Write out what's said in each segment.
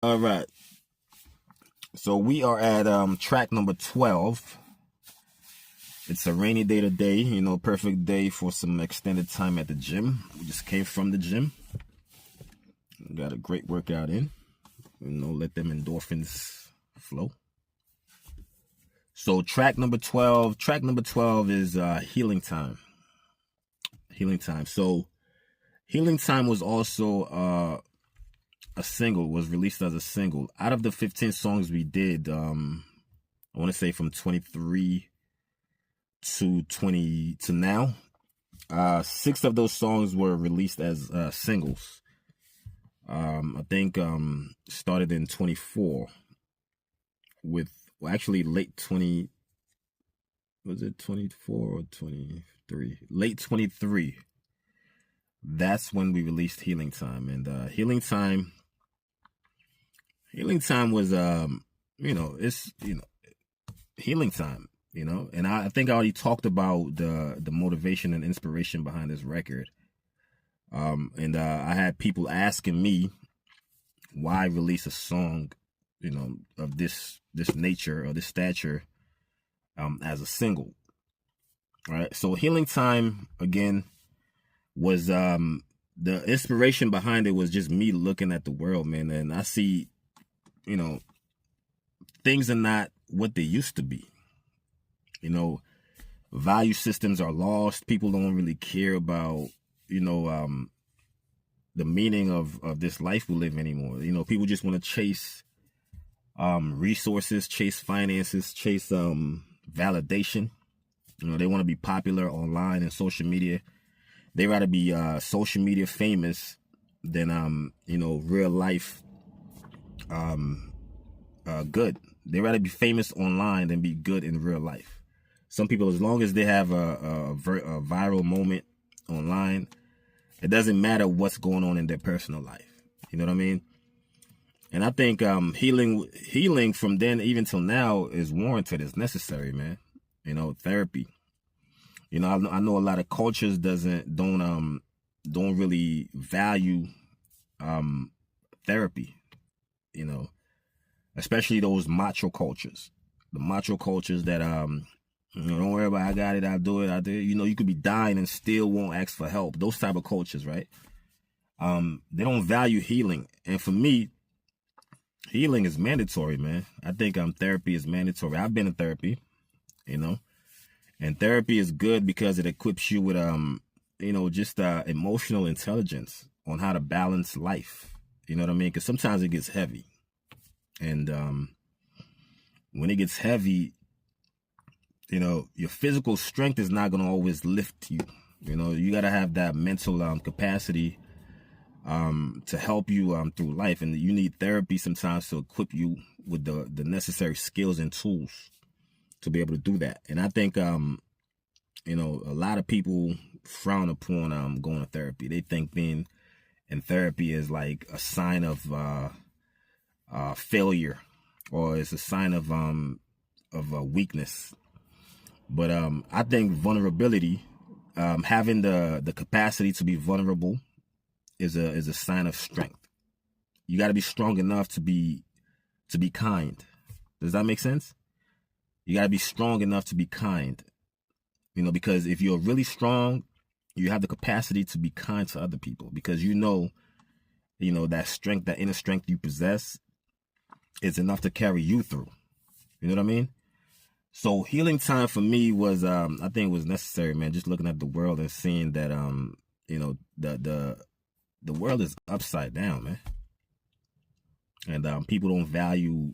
All right. So we are at track number 12. It's a rainy day today, perfect day for some extended time at the gym. We just came from the gym. Got a great workout in. Let them endorphins flow. So track number 12 is healing time. Healing time. So healing time was also a single, was released as a single. Out of the 15 songs we did, I want to say from 23 to 20 to now, 6 of those songs were released as singles. I think started in 24 with, well, actually late 20, was it 24 or 23? Late 23. That's when we released Healing Time. And Healing Time was it's healing time, and I think I already talked about the motivation and inspiration behind this record. And I had people asking me why release a song, of this nature or this stature, as a single. All right. So Healing Time, again, was the inspiration behind it was just me looking at the world, man, and I see, things are not what they used to be. Value systems are lost. People don't really care about, the meaning of this life we live anymore. People just want to chase resources, chase finances, chase validation. They want to be popular online and social media. They rather be social media famous than real life good. They rather be famous online than be good in real life. Some people, as long as they have a viral moment online, it doesn't matter what's going on in their personal life. You know what I mean? And I think healing from then even till now is warranted, is necessary, man. Therapy. I know a lot of cultures don't really value therapy. Especially those macho cultures. The macho cultures that don't worry about, I got it, I'll do it, I did. You could be dying and still won't ask for help. Those type of cultures, right? They don't value healing. And for me, healing is mandatory, man. I think therapy is mandatory. I've been in therapy, and therapy is good because it equips you with just emotional intelligence on how to balance life. You know what I mean? Because sometimes it gets heavy. And when it gets heavy, your physical strength is not going to always lift you. You got to have that mental capacity to help you through life. And you need therapy sometimes to equip you with the necessary skills and tools to be able to do that. And I think, a lot of people frown upon going to therapy. They think being in therapy is like a sign of failure, or it's a sign of a weakness. But I think vulnerability, having the capacity to be vulnerable, is a sign of strength. You got to be strong enough to be kind. Does that make sense? You got to be strong enough to be kind. Because if you're really strong, you have the capacity to be kind to other people, because that strength, that inner strength you possess, is enough to carry you through. You know what I mean? So Healing Time for me was, I think it was necessary, man. Just looking at the world and seeing that, the world is upside down, man. And people don't value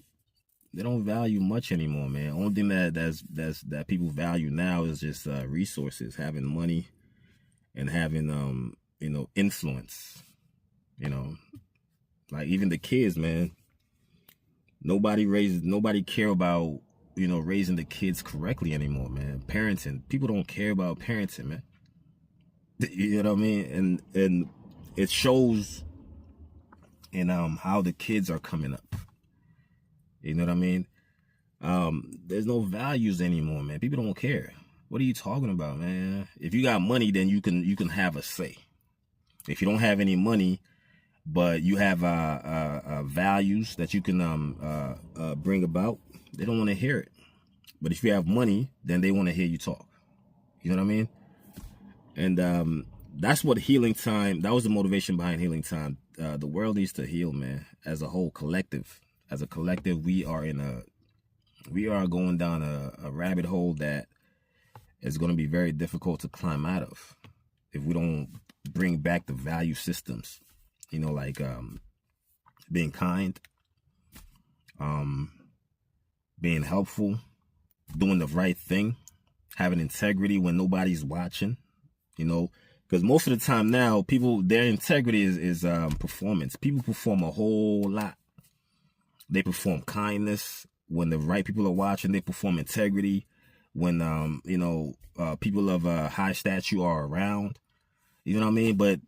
much anymore, man. Only thing that people value now is just resources, having money, and having influence. Like even the kids, man. Nobody care about, raising the kids correctly anymore, man. Parenting. People don't care about parenting, man. You know what I mean? And it shows in how the kids are coming up. You know what I mean? There's no values anymore, man. People don't care. What are you talking about, man? If you got money, then you can have a say. If you don't have any money, but you have values that you can bring about, they don't want to hear it. But if you have money, then they want to hear you talk. You know what I mean? And that's what healing time, that was the motivation behind healing time. The world needs to heal, man, as a whole collective. As a collective, we are going down a rabbit hole that is going to be very difficult to climb out of if we don't bring back the value systems, you know, like being kind, being helpful, doing the right thing, having integrity when nobody's watching, you know, because most of the time now, people, their integrity is performance. People perform a whole lot. They perform kindness when the right people are watching. They perform integrity when you know, people of high stature are around. You know what I mean? But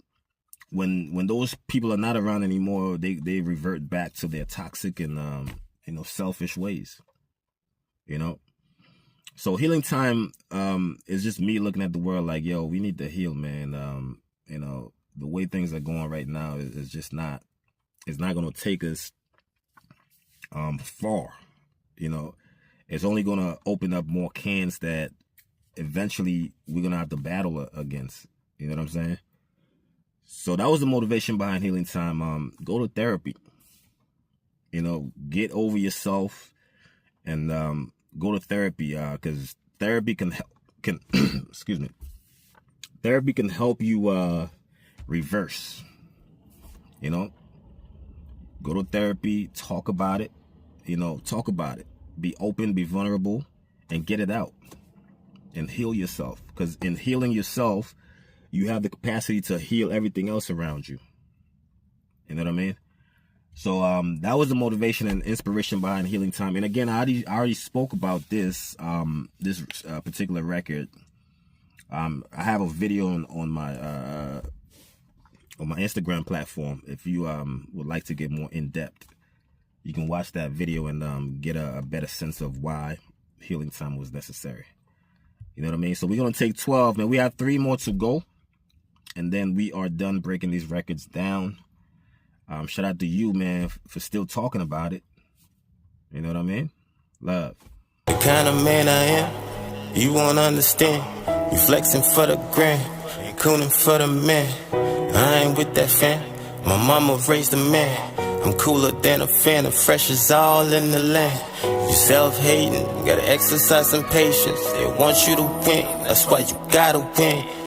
when those people are not around anymore, they revert back to their toxic and you know, selfish ways. You know. So healing time is just me looking at the world like, yo, we need to heal, man. You know, the way things are going right now is just not, it's not going to take us far. You know, it's only going to open up more cans that eventually we're going to have to battle against. You know what I'm saying? So that was the motivation behind healing time. Go to therapy. You know, get over yourself and go to therapy, because therapy can help, excuse me, therapy can help you reverse. You know, go to therapy, talk about it, you know, talk about it, be open, be vulnerable, and get it out and heal yourself, because in healing yourself, you have the capacity to heal everything else around you. You know what I mean? So that was the motivation and inspiration behind healing time. And again, I already spoke about this this particular record. I have a video on my Instagram platform. If you would like to get more in depth, you can watch that video and get a better sense of why healing time was necessary. You know what I mean? So we're gonna take 12, man. We have 3 more to go, and then we are done breaking these records down. Shout out to you, man, for still talking about it. You know what I mean? Love. The kind of man I am, you won't understand. You flexing for the grand, cooning for the man. I ain't with that fan. My mama raised a man. I'm cooler than a fan, the fresh is all in the land. You self-hating, gotta exercise some patience. They want you to win, that's why you gotta win.